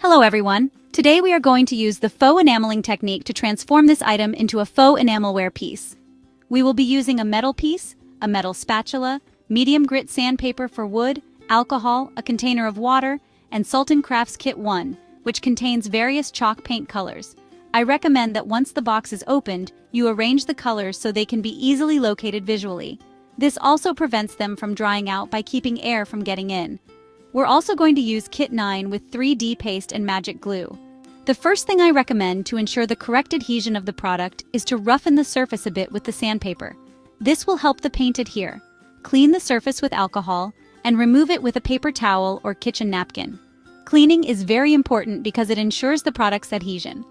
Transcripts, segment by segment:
Hello everyone! Today we are going to use the faux enameling technique to transform this item into a faux enamelware piece. We will be using a metal piece, a metal spatula, medium grit sandpaper for wood, alcohol, a container of water, and Sultan Crafts Kit 1, which contains various chalk paint colors. I recommend that once the box is opened, you arrange the colors so they can be easily located visually. This also prevents them from drying out by keeping air from getting in. We're also going to use Kit 9 with 3D paste and magic glue. The first thing I recommend to ensure the correct adhesion of the product is to roughen the surface a bit with the sandpaper. This will help the paint adhere. Clean the surface with alcohol and remove it with a paper towel or kitchen napkin. Cleaning is very important because it ensures the product's adhesion.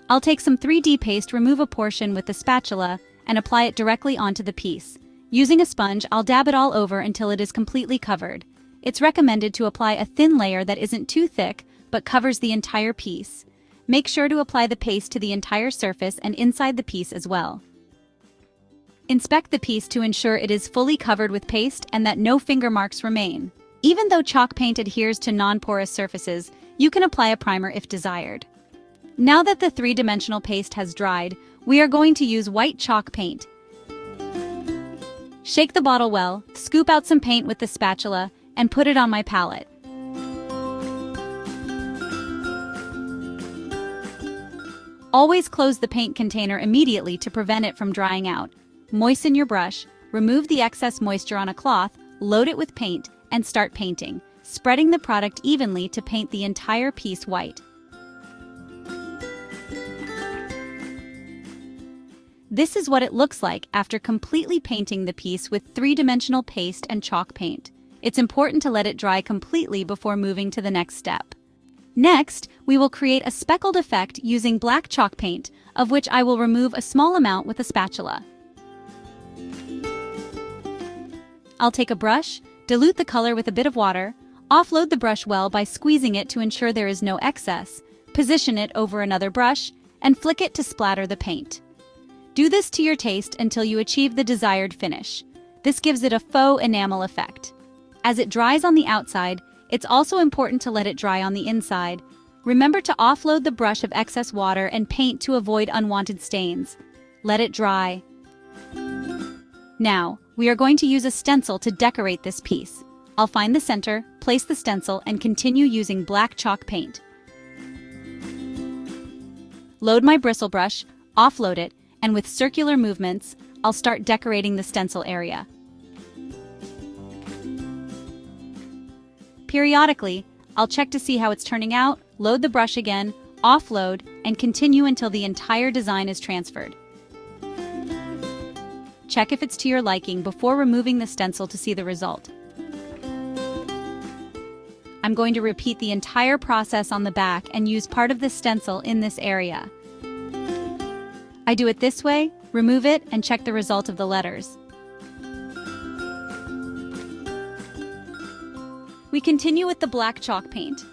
I'll take some 3D paste, remove a portion with the spatula, and apply it directly onto the piece. Using a sponge, I'll dab it all over until it is completely covered. It's recommended to apply a thin layer that isn't too thick, but covers the entire piece. Make sure to apply the paste to the entire surface and inside the piece as well. Inspect the piece to ensure it is fully covered with paste and that no finger marks remain. Even though chalk paint adheres to non-porous surfaces, you can apply a primer if desired. Now that the three-dimensional paste has dried, we are going to use white chalk paint. Shake the bottle well, scoop out some paint with the spatula, and put it on my palette. Always close the paint container immediately to prevent it from drying out. Moisten your brush, remove the excess moisture on a cloth, load it with paint, and start painting, spreading the product evenly to paint the entire piece white. This is what it looks like after completely painting the piece with three-dimensional paste and chalk paint. It's important to let it dry completely before moving to the next step. Next, we will create a speckled effect using black chalk paint, of which I will remove a small amount with a spatula. I'll take a brush, dilute the color with a bit of water, offload the brush well by squeezing it to ensure there is no excess, position it over another brush, and flick it to splatter the paint. Do this to your taste until you achieve the desired finish. This gives it a faux enamel effect. As it dries on the outside, it's also important to let it dry on the inside. Remember to offload the brush of excess water and paint to avoid unwanted stains. Let it dry. Now, we are going to use a stencil to decorate this piece. I'll find the center, place the stencil, and continue using black chalk paint. Load my bristle brush, offload it, and with circular movements, I'll start decorating the stencil area. Periodically, I'll check to see how it's turning out, load the brush again, offload, and continue until the entire design is transferred. Check if it's to your liking before removing the stencil to see the result. I'm going to repeat the entire process on the back and use part of the stencil in this area. I do it this way, remove it, and check the result of the letters. We continue with the black chalk paint.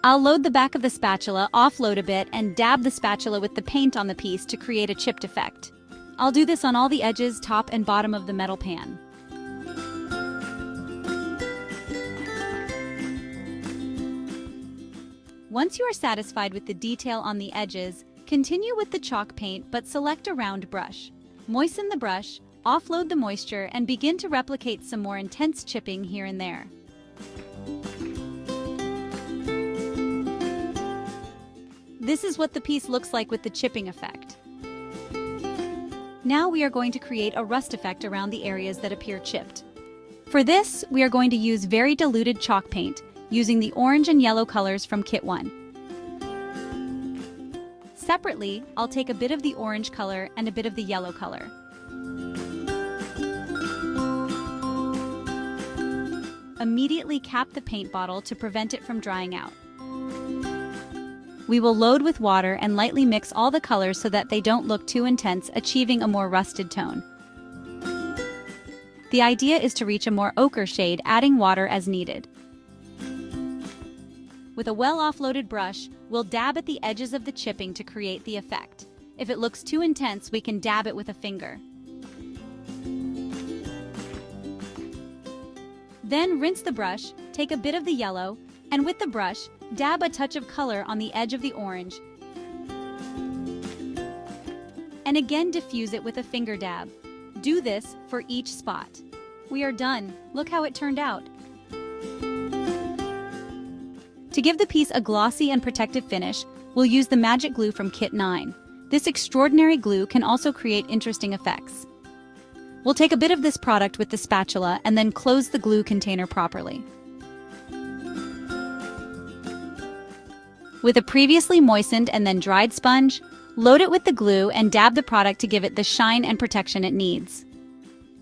I'll load the back of the spatula, offload a bit, and dab the spatula with the paint on the piece to create a chipped effect. I'll do this on all the edges, top and bottom of the metal pan. Once you are satisfied with the detail on the edges, continue with the chalk paint but select a round brush. Moisten the brush, offload the moisture, and begin to replicate some more intense chipping here and there. This is what the piece looks like with the chipping effect. Now we are going to create a rust effect around the areas that appear chipped. For this, we are going to use very diluted chalk paint, using the orange and yellow colors from Kit 1. Separately, I'll take a bit of the orange color and a bit of the yellow color. Immediately cap the paint bottle to prevent it from drying out. We will load with water and lightly mix all the colors so that they don't look too intense, achieving a more rusted tone. The idea is to reach a more ochre shade, adding water as needed. With a well-offloaded brush, we'll dab at the edges of the chipping to create the effect. If it looks too intense, we can dab it with a finger. Then rinse the brush, take a bit of the yellow, and with the brush, Dab a touch of color on the edge of the orange, and again diffuse it with a finger dab. Do this for each spot. We are done. Look how it turned out. To give the piece a glossy and protective finish, we'll use the magic glue from Kit 9. This extraordinary glue can also create interesting effects. We'll take a bit of this product with the spatula and then close the glue container properly. With a previously moistened and then dried sponge, load it with the glue and dab the product to give it the shine and protection it needs.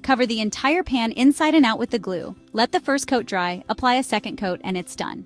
Cover the entire pan inside and out with the glue. Let the first coat dry, apply a second coat, and it's done.